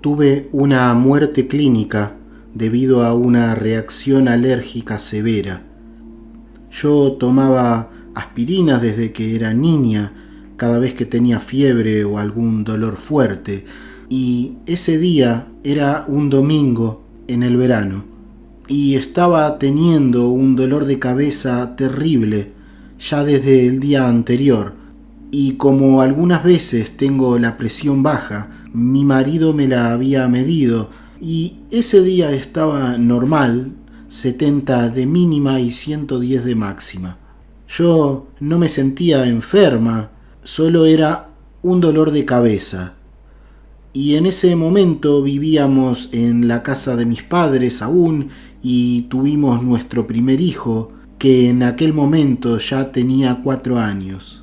Tuve una muerte clínica debido a una reacción alérgica severa. Yo tomaba aspirinas desde que era niña, cada vez que tenía fiebre o algún dolor fuerte, y ese día era un domingo en el verano, y estaba teniendo un dolor de cabeza terrible ya desde el día anterior, y como algunas veces tengo la presión baja, mi marido me la había medido, y ese día estaba normal, 70 de mínima y 110 de máxima. Yo no me sentía enferma, solo era un dolor de cabeza. Y en ese momento vivíamos en la casa de mis padres aún y tuvimos nuestro primer hijo, que en aquel momento ya tenía 4 años.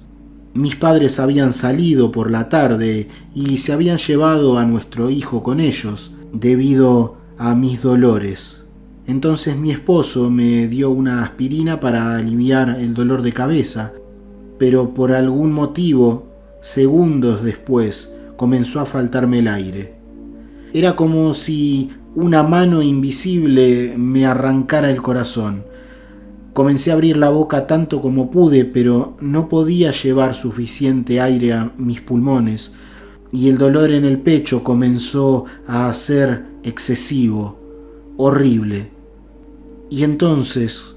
Mis padres habían salido por la tarde y se habían llevado a nuestro hijo con ellos debido a mis dolores. Entonces mi esposo me dio una aspirina para aliviar el dolor de cabeza, pero por algún motivo, segundos después, comenzó a faltarme el aire. Era como si una mano invisible me arrancara el corazón. Comencé a abrir la boca tanto como pude, pero no podía llevar suficiente aire a mis pulmones, y el dolor en el pecho comenzó a ser excesivo, horrible. Y entonces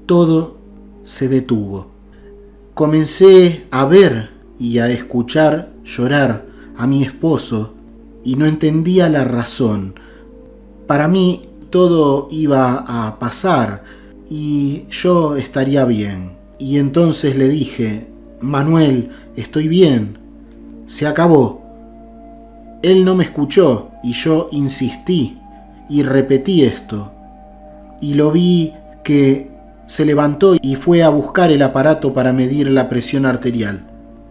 todo se detuvo. Comencé a ver y a escuchar llorar a mi esposo y no entendía la razón. Para mí todo iba a pasar y yo estaría bien. Y entonces le dije: Manuel, estoy bien, se acabó. Él no me escuchó y yo insistí y repetí esto. Y lo vi que se levantó y fue a buscar el aparato para medir la presión arterial.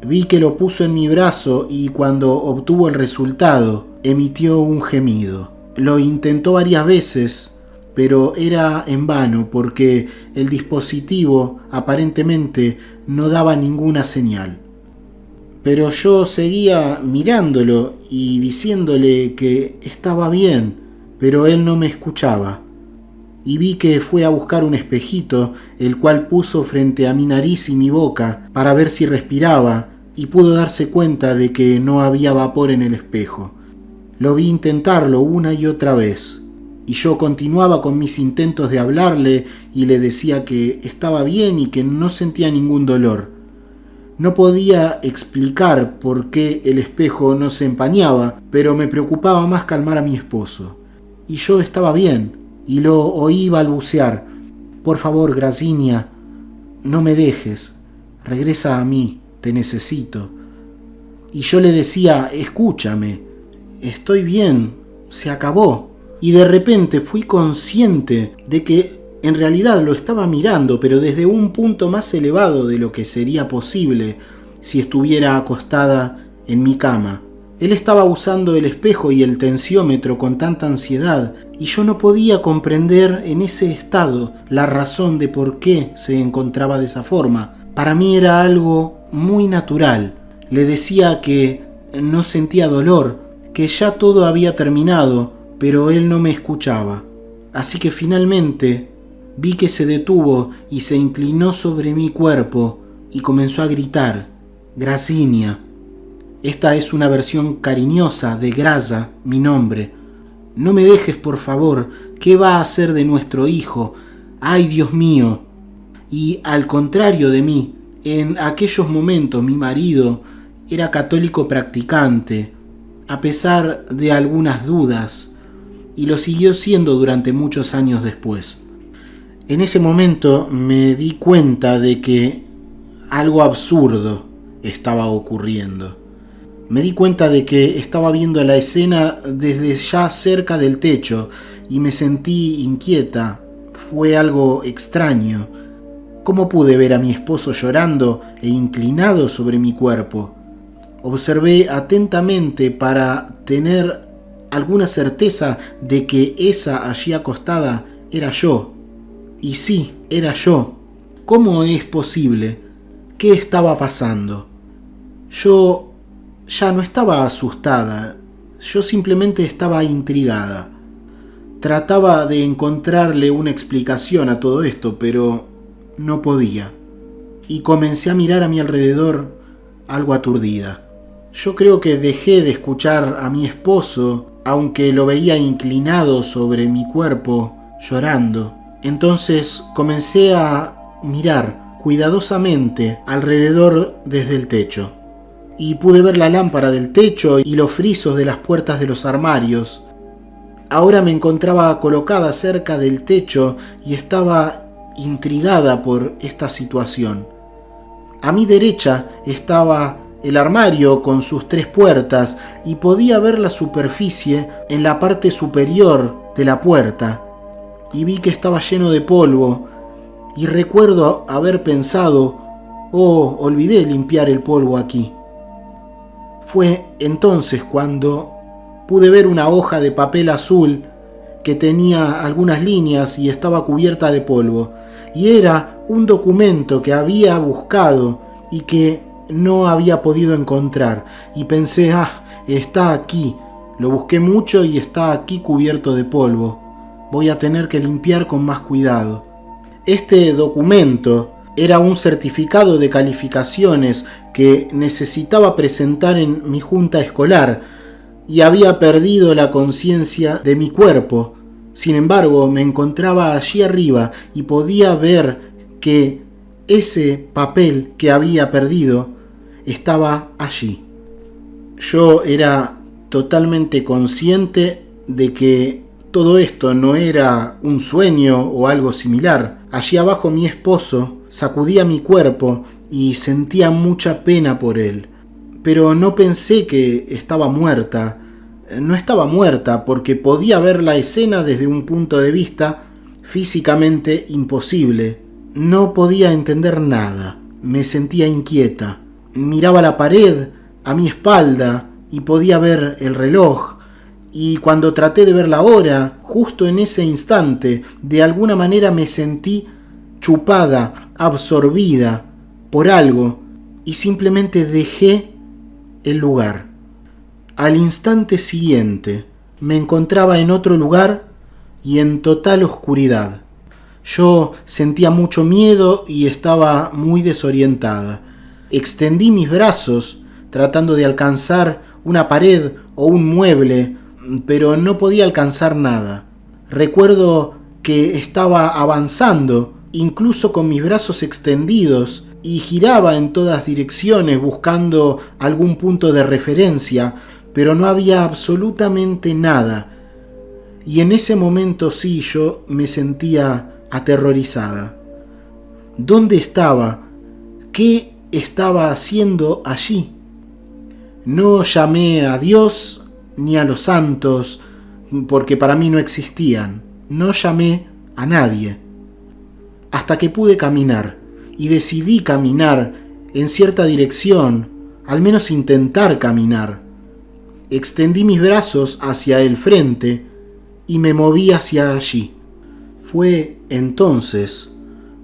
Vi que lo puso en mi brazo y cuando obtuvo el resultado, emitió un gemido. Lo intentó varias veces, pero era en vano porque el dispositivo aparentemente no daba ninguna señal. Pero yo seguía mirándolo y diciéndole que estaba bien, pero él no me escuchaba. Y vi que fue a buscar un espejito, el cual puso frente a mi nariz y mi boca para ver si respiraba, y pudo darse cuenta de que no había vapor en el espejo. Lo vi intentarlo una y otra vez, y yo continuaba con mis intentos de hablarle y le decía que estaba bien y que no sentía ningún dolor. No podía explicar por qué el espejo no se empañaba, pero me preocupaba más calmar a mi esposo. Y yo estaba bien, y lo oí balbucear: por favor, Gracinia, no me dejes, regresa a mí, te necesito. Y yo le decía: escúchame, estoy bien, se acabó. Y de repente fui consciente de que en realidad lo estaba mirando, pero desde un punto más elevado de lo que sería posible si estuviera acostada en mi cama. Él estaba usando el espejo y el tensiómetro con tanta ansiedad, y yo no podía comprender en ese estado la razón de por qué se encontraba de esa forma. Para mí era algo muy natural. Le decía que no sentía dolor, que ya todo había terminado, pero él no me escuchaba. Así que finalmente vi que se detuvo y se inclinó sobre mi cuerpo y comenzó a gritar: Gracinia. Esta es una versión cariñosa de Graza, mi nombre. No me dejes, por favor. ¿Qué va a hacer de nuestro hijo? ¡Ay, Dios mío! Y al contrario de mí, en aquellos momentos mi marido era católico practicante, a pesar de algunas dudas, y lo siguió siendo durante muchos años después. En ese momento me di cuenta de que algo absurdo estaba ocurriendo. Me di cuenta de que estaba viendo la escena desde ya cerca del techo y me sentí inquieta. Fue algo extraño. ¿Cómo pude ver a mi esposo llorando e inclinado sobre mi cuerpo? Observé atentamente para tener alguna certeza de que esa allí acostada era yo. Y sí, era yo. ¿Cómo es posible? ¿Qué estaba pasando? Yo ya no estaba asustada, Yo simplemente estaba intrigada. Trataba de encontrarle una explicación a todo esto, pero no podía. Y comencé a mirar a mi alrededor algo aturdida. Yo creo que dejé de escuchar a mi esposo, aunque lo veía inclinado sobre mi cuerpo, llorando. Entonces comencé a mirar cuidadosamente alrededor desde el techo. Y pude ver la lámpara del techo y los frisos de las puertas de los armarios. Ahora me encontraba colocada cerca del techo y estaba intrigada por esta situación. A mi derecha estaba el armario con sus 3 puertas y podía ver la superficie en la parte superior de la puerta. Y vi que estaba lleno de polvo y recuerdo haber pensado, oh, olvidé limpiar el polvo aquí. Fue entonces cuando pude ver una hoja de papel azul que tenía algunas líneas y estaba cubierta de polvo. Y era un documento que había buscado y que no había podido encontrar. Y pensé, está aquí. Lo busqué mucho y está aquí cubierto de polvo. Voy a tener que limpiar con más cuidado. Este documento era un certificado de calificaciones que necesitaba presentar en mi junta escolar y había perdido la conciencia de mi cuerpo. Sin embargo, me encontraba allí arriba y podía ver que ese papel que había perdido estaba allí. Yo era totalmente consciente de que todo esto no era un sueño o algo similar. Allí abajo mi esposo sacudía mi cuerpo y sentía mucha pena por él. Pero no pensé que estaba muerta. No estaba muerta porque podía ver la escena desde un punto de vista físicamente imposible. No podía entender nada. Me sentía inquieta. Miraba la pared a mi espalda y podía ver el reloj. Y cuando traté de ver la hora, justo en ese instante, de alguna manera me sentí chupada, absorbida por algo y simplemente dejé el lugar. Al instante siguiente me encontraba en otro lugar y en total oscuridad. Yo sentía mucho miedo y estaba muy desorientada. Extendí mis brazos tratando de alcanzar una pared o un mueble, pero no podía alcanzar nada. Recuerdo que estaba avanzando, incluso con mis brazos extendidos, y giraba en todas direcciones buscando algún punto de referencia, pero no había absolutamente nada. Y en ese momento sí, yo me sentía aterrorizada. ¿Dónde estaba? ¿Qué estaba haciendo allí? No llamé a Dios ni a los santos, porque para mí no existían. No llamé a nadie. Hasta que pude caminar, y decidí caminar en cierta dirección, al menos intentar caminar. Extendí mis brazos hacia el frente y me moví hacia allí. Fue entonces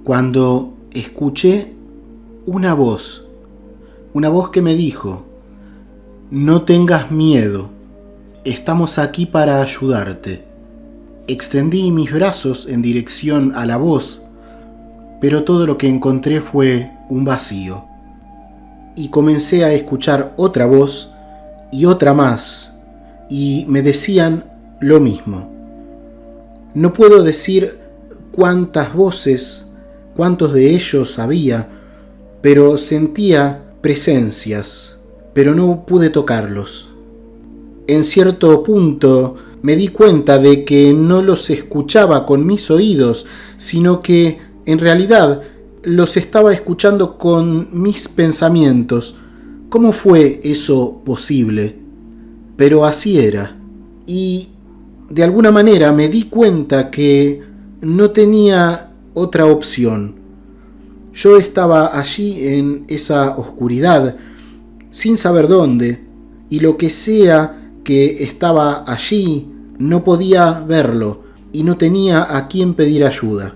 cuando escuché una voz que me dijo: no tengas miedo, estamos aquí para ayudarte. Extendí mis brazos en dirección a la voz, pero todo lo que encontré fue un vacío. Y comencé a escuchar otra voz y otra más, y me decían lo mismo. No puedo decir cuántas voces, cuántos de ellos había, pero sentía presencias, pero no pude tocarlos. En cierto punto me di cuenta de que no los escuchaba con mis oídos, sino que en realidad los estaba escuchando con mis pensamientos. ¿Cómo fue eso posible? Pero así era. Y de alguna manera me di cuenta que no tenía otra opción. Yo estaba allí en esa oscuridad, sin saber dónde, y lo que sea que estaba allí no podía verlo y no tenía a quién pedir ayuda.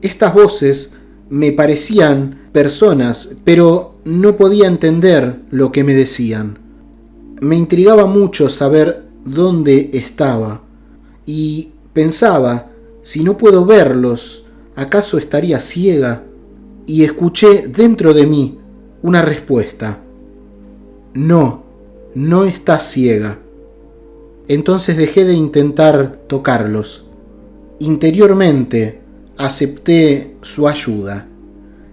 Estas voces me parecían personas, pero no podía entender lo que me decían. Me intrigaba mucho saber dónde estaba y pensaba, si no puedo verlos, ¿acaso estaría ciega? Y escuché dentro de mí una respuesta. No, no estás ciega. Entonces dejé de intentar tocarlos. Interiormente acepté su ayuda.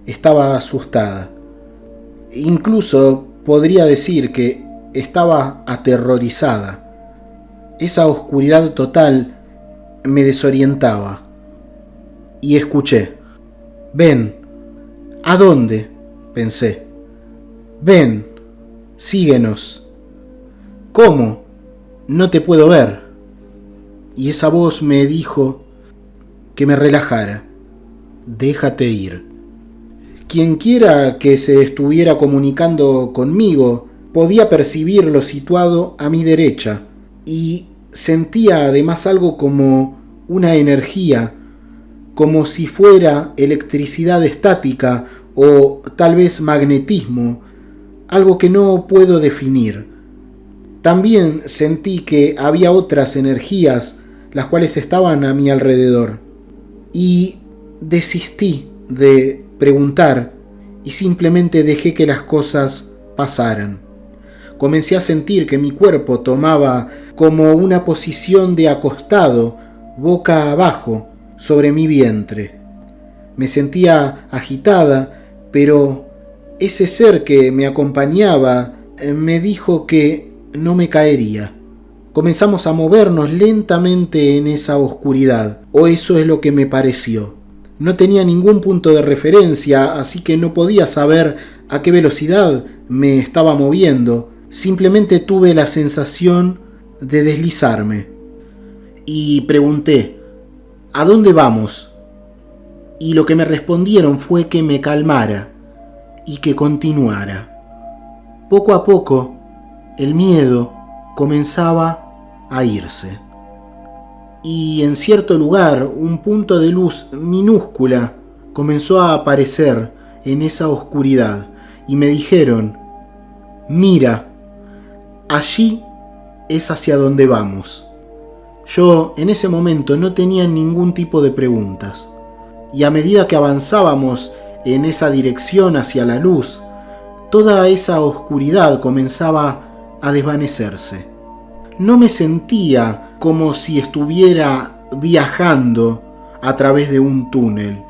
Estaba asustada. Incluso podría decir que estaba aterrorizada. Esa oscuridad total me desorientaba. Y escuché. Ven. ¿A dónde? Pensé. Ven. Síguenos. ¿Cómo? No te puedo ver. Y esa voz me dijo que me relajara. Déjate ir. Quienquiera que se estuviera comunicando conmigo podía percibirlo situado a mi derecha y sentía además algo como una energía, como si fuera electricidad estática o tal vez magnetismo, algo que no puedo definir. También sentí que había otras energías las cuales estaban a mi alrededor y desistí de preguntar y simplemente dejé que las cosas pasaran. Comencé a sentir que mi cuerpo tomaba como una posición de acostado, boca abajo, sobre mi vientre. Me sentía agitada, pero ese ser que me acompañaba me dijo que no me caería. Comenzamos a movernos lentamente en esa oscuridad, o eso es lo que me pareció. No tenía ningún punto de referencia, así que no podía saber a qué velocidad me estaba moviendo. Simplemente tuve la sensación de deslizarme. Y pregunté, ¿a dónde vamos? Y lo que me respondieron fue que me calmara y que continuara. Poco a poco, el miedo comenzaba a irse. Y en cierto lugar, un punto de luz minúscula comenzó a aparecer en esa oscuridad. Y me dijeron, mira, allí es hacia donde vamos. Yo en ese momento no tenía ningún tipo de preguntas. Y a medida que avanzábamos en esa dirección hacia la luz, toda esa oscuridad comenzaba a desvanecerse. No me sentía como si estuviera viajando a través de un túnel.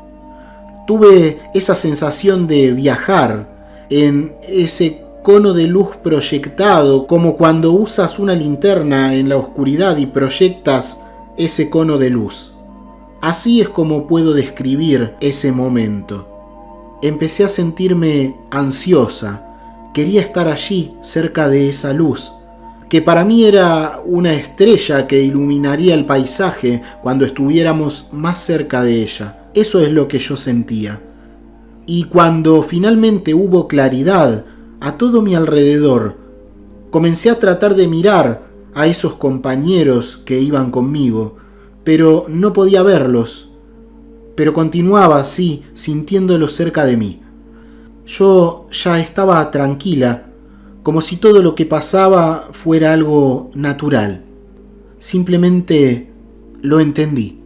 Tuve esa sensación de viajar en ese cono de luz proyectado, como cuando usas una linterna en la oscuridad y proyectas ese cono de luz. Así es como puedo describir ese momento. Empecé a sentirme ansiosa. Quería estar allí, cerca de esa luz, que para mí era una estrella que iluminaría el paisaje cuando estuviéramos más cerca de ella. Eso es lo que yo sentía. Y cuando finalmente hubo claridad a todo mi alrededor, comencé a tratar de mirar a esos compañeros que iban conmigo, pero no podía verlos. Pero continuaba así, sintiéndolos cerca de mí. Yo ya estaba tranquila, como si todo lo que pasaba fuera algo natural. Simplemente lo entendí.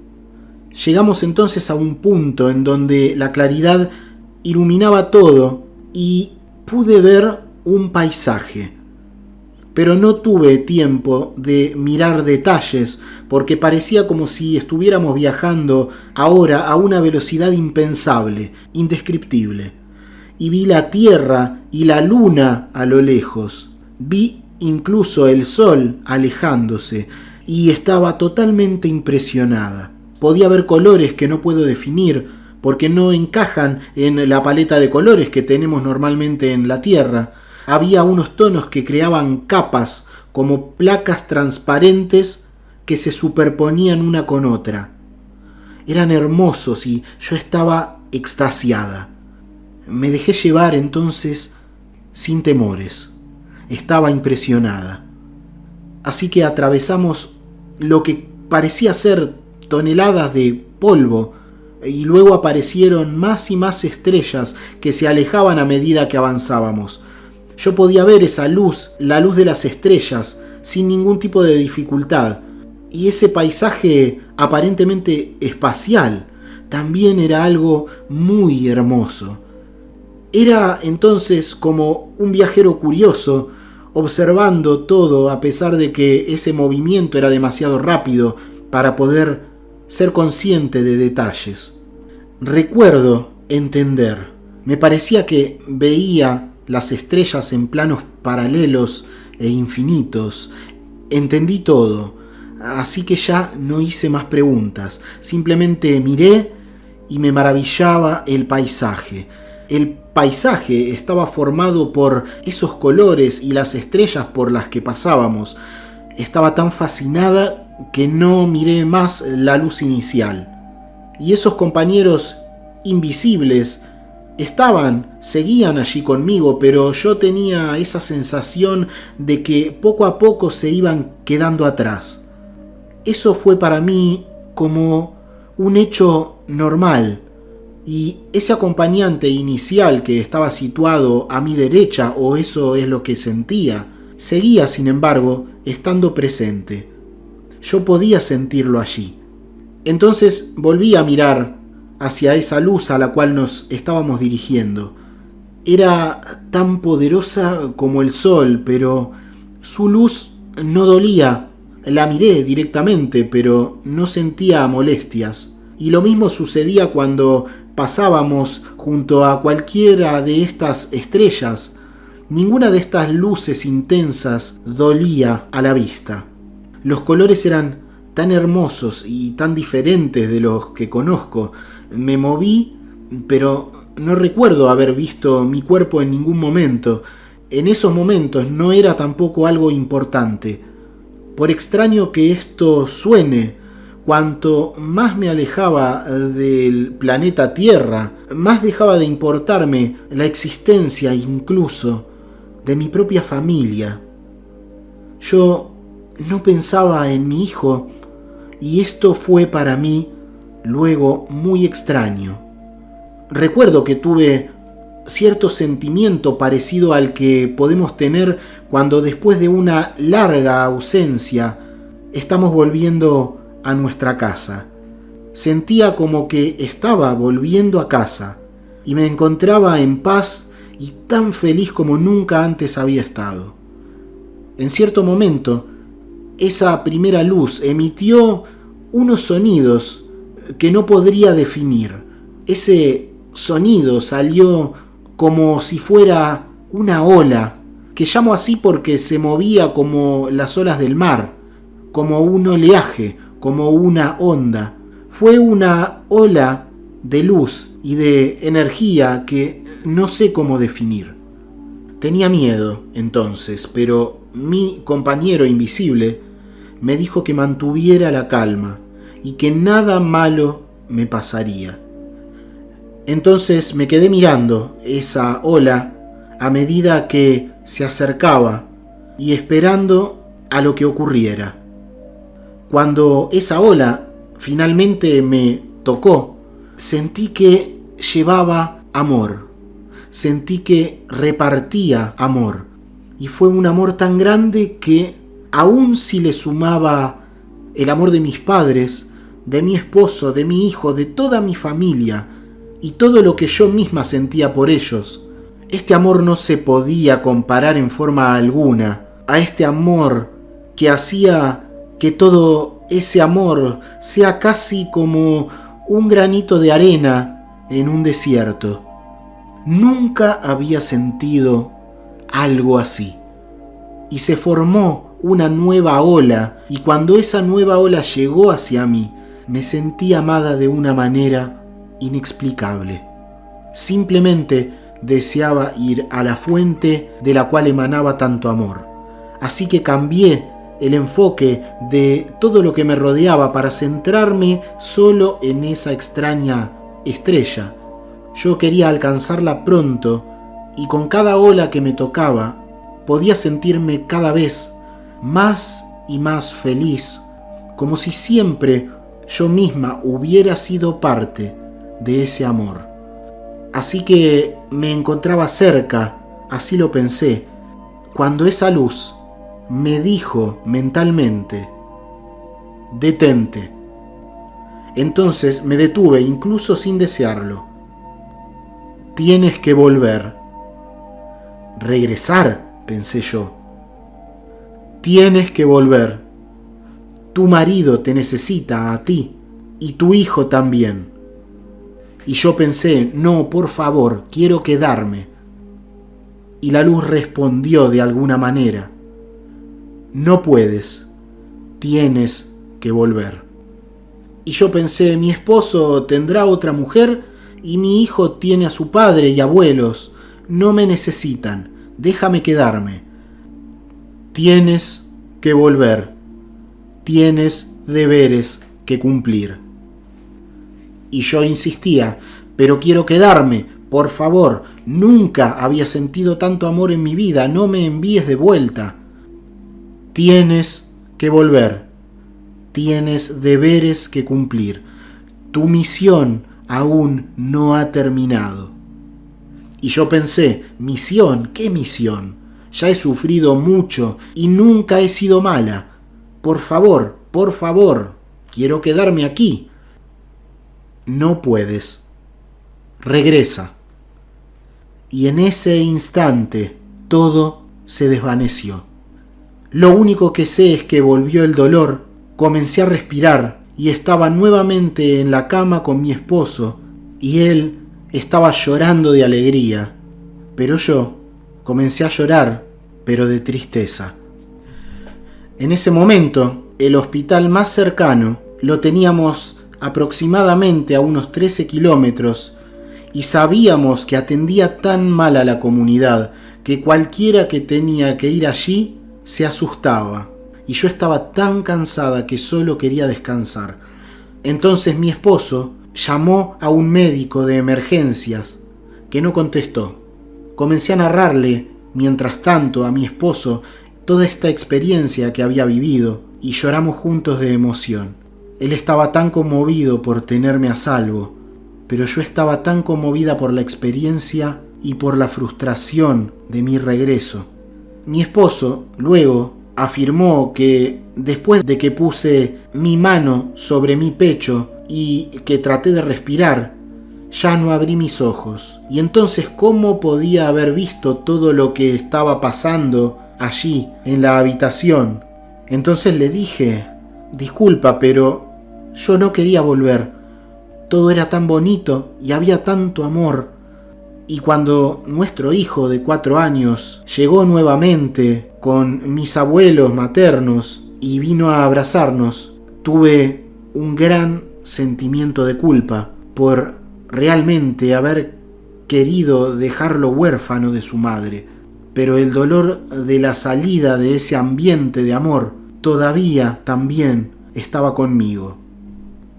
Llegamos entonces a un punto en donde la claridad iluminaba todo y pude ver un paisaje. Pero no tuve tiempo de mirar detalles porque parecía como si estuviéramos viajando ahora a una velocidad impensable, indescriptible. Y vi la tierra y la luna a lo lejos. Vi incluso el sol alejándose y estaba totalmente impresionada. Podía ver colores que no puedo definir porque no encajan en la paleta de colores que tenemos normalmente en la Tierra. Había unos tonos que creaban capas como placas transparentes que se superponían una con otra. Eran hermosos y yo estaba extasiada. Me dejé llevar entonces sin temores. Estaba impresionada. Así que atravesamos lo que parecía ser toneladas de polvo y luego aparecieron más y más estrellas que se alejaban a medida que avanzábamos. Yo podía ver esa luz, la luz de las estrellas, sin ningún tipo de dificultad. Y ese paisaje aparentemente espacial también era algo muy hermoso. Era entonces como un viajero curioso, observando todo a pesar de que ese movimiento era demasiado rápido para poder ser consciente de detalles. Recuerdo entender. Me parecía que veía las estrellas en planos paralelos e infinitos. Entendí todo, así que ya no hice más preguntas. Simplemente miré y me maravillaba el paisaje. El paisaje estaba formado por esos colores y las estrellas por las que pasábamos. Estaba tan fascinada que no miré más la luz inicial. Y esos compañeros invisibles seguían allí conmigo, pero yo tenía esa sensación de que poco a poco se iban quedando atrás. Eso fue para mí como un hecho normal, y ese acompañante inicial que estaba situado a mi derecha, o eso es lo que sentía, seguía, sin embargo, estando presente. Yo podía sentirlo allí. Entonces volví a mirar hacia esa luz a la cual nos estábamos dirigiendo. Era tan poderosa como el sol, pero su luz no dolía. La miré directamente, pero no sentía molestias. Y lo mismo sucedía cuando pasábamos junto a cualquiera de estas estrellas. Ninguna de estas luces intensas dolía a la vista. Los colores eran tan hermosos y tan diferentes de los que conozco. Me moví, pero no recuerdo haber visto mi cuerpo en ningún momento. En esos momentos no era tampoco algo importante. Por extraño que esto suene, cuanto más me alejaba del planeta Tierra, más dejaba de importarme la existencia incluso de mi propia familia. Yo no pensaba en mi hijo, y esto fue para mí luego muy extraño. Recuerdo que tuve cierto sentimiento parecido al que podemos tener cuando después de una larga ausencia estamos volviendo a nuestra casa. Sentía como que estaba volviendo a casa y me encontraba en paz y tan feliz como nunca antes había estado. En cierto momento, esa primera luz emitió unos sonidos que no podría definir. Ese sonido salió como si fuera una ola, que llamo así porque se movía como las olas del mar, como un oleaje, como una onda. Fue una ola de luz y de energía que no sé cómo definir. Tenía miedo entonces, pero mi compañero invisible me dijo que mantuviera la calma y que nada malo me pasaría. Entonces me quedé mirando esa ola a medida que se acercaba y esperando a lo que ocurriera. Cuando esa ola finalmente me tocó, sentí que llevaba amor, sentí que repartía amor, y fue un amor tan grande que, aun si le sumaba el amor de mis padres, de mi esposo, de mi hijo, de toda mi familia, y todo lo que yo misma sentía por ellos, este amor no se podía comparar en forma alguna a este amor que hacía que todo ese amor sea casi como un granito de arena en un desierto. Nunca había sentido algo así. Y se formó una nueva ola, y cuando esa nueva ola llegó hacia mí, me sentí amada de una manera inexplicable. Simplemente deseaba ir a la fuente de la cual emanaba tanto amor. Así que cambié el enfoque de todo lo que me rodeaba para centrarme solo en esa extraña estrella. Yo quería alcanzarla pronto, y con cada ola que me tocaba podía sentirme cada vez más y más feliz, como si siempre yo misma hubiera sido parte de ese amor. Así que me encontraba cerca, así lo pensé, cuando esa luz me dijo mentalmente: detente. Entonces me detuve, incluso sin desearlo. Tienes que volver. Regresar, pensé yo. Tienes que volver. Tu marido te necesita a ti y tu hijo también. Y yo pensé: no, por favor, quiero quedarme. Y la luz respondió de alguna manera: no puedes, tienes que volver. Y yo pensé: mi esposo tendrá otra mujer y mi hijo tiene a su padre y abuelos. No me necesitan, déjame quedarme. Tienes que volver, tienes deberes que cumplir. Y yo insistía: pero quiero quedarme, por favor, nunca había sentido tanto amor en mi vida, no me envíes de vuelta. Tienes que volver, tienes deberes que cumplir, tu misión aún no ha terminado. Y yo pensé: ¿misión? ¿Qué misión? Ya he sufrido mucho y nunca he sido mala. Por favor, quiero quedarme aquí. No puedes. Regresa. Y en ese instante todo se desvaneció. Lo único que sé es que volvió el dolor, comencé a respirar y estaba nuevamente en la cama con mi esposo y él estaba llorando de alegría, pero yo comencé a llorar, pero de tristeza. En ese momento, el hospital más cercano lo teníamos aproximadamente a unos 13 kilómetros y sabíamos que atendía tan mal a la comunidad que cualquiera que tenía que ir allí se asustaba, y yo estaba tan cansada que solo quería descansar. Entonces mi esposo llamó a un médico de emergencias que no contestó. Comencé a narrarle, mientras tanto, a mi esposo toda esta experiencia que había vivido y lloramos juntos de emoción. Él estaba tan conmovido por tenerme a salvo, pero yo estaba tan conmovida por la experiencia y por la frustración de mi regreso. Mi esposo luego afirmó que después de que puse mi mano sobre mi pecho y que traté de respirar, ya no abrí mis ojos. Y entonces, ¿cómo podía haber visto todo lo que estaba pasando allí en la habitación? Entonces le dije: disculpa, pero yo no quería volver. Todo era tan bonito y había tanto amor. Y cuando nuestro hijo de 4 años llegó nuevamente con mis abuelos maternos y vino a abrazarnos, tuve un gran sentimiento de culpa por realmente haber querido dejarlo huérfano de su madre. Pero el dolor de la salida de ese ambiente de amor todavía también estaba conmigo.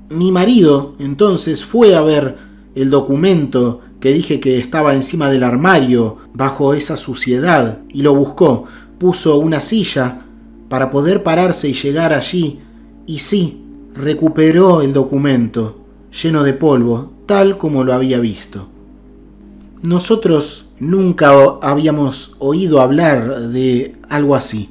Mi marido entonces fue a ver el documento que dije que estaba encima del armario bajo esa suciedad y lo buscó. Puso una silla para poder pararse y llegar allí y sí, recuperó el documento lleno de polvo, tal como lo había visto. Nosotros nunca habíamos oído hablar de algo así.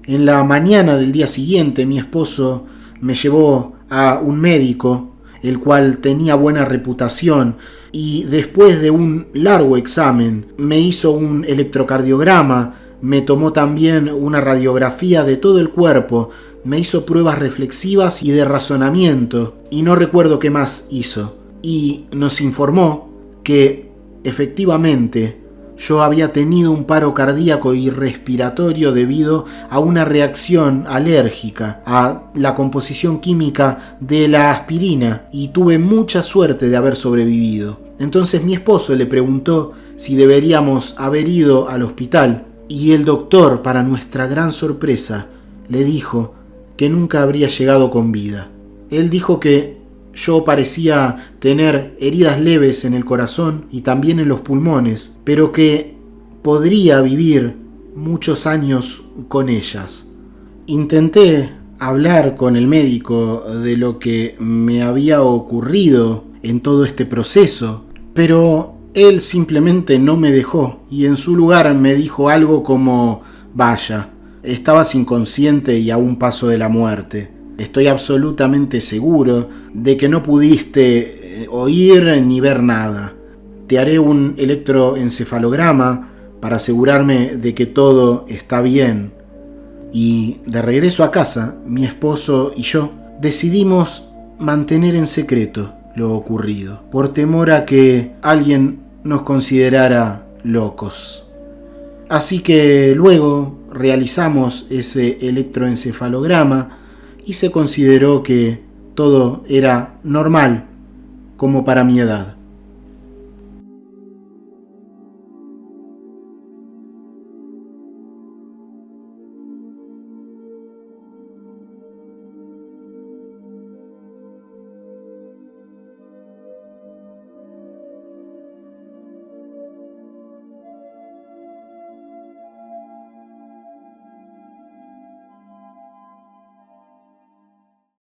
En la mañana del día siguiente mi esposo me llevó a un médico, el cual tenía buena reputación, y después de un largo examen me hizo un electrocardiograma, me tomó también una radiografía de todo el cuerpo, me hizo pruebas reflexivas y de razonamiento, y no recuerdo qué más hizo, y nos informó que efectivamente yo había tenido un paro cardíaco y respiratorio debido a una reacción alérgica a la composición química de la aspirina y tuve mucha suerte de haber sobrevivido. Entonces mi esposo le preguntó si deberíamos haber ido al hospital y el doctor, para nuestra gran sorpresa, le dijo que nunca habría llegado con vida. Él dijo que yo parecía tener heridas leves en el corazón y también en los pulmones, pero que podría vivir muchos años con ellas. Intenté hablar con el médico de lo que me había ocurrido en todo este proceso, pero él simplemente no me dejó y en su lugar me dijo algo como: vaya, Estabas inconsciente y a un paso de la muerte. Estoy absolutamente seguro de que no pudiste oír ni ver nada. Te haré un electroencefalograma para asegurarme de que todo está bien. Y de regreso a casa, mi esposo y yo decidimos mantener en secreto lo ocurrido, por temor a que alguien nos considerara locos. Así que luego realizamos ese electroencefalograma y se consideró que todo era normal, como para mi edad.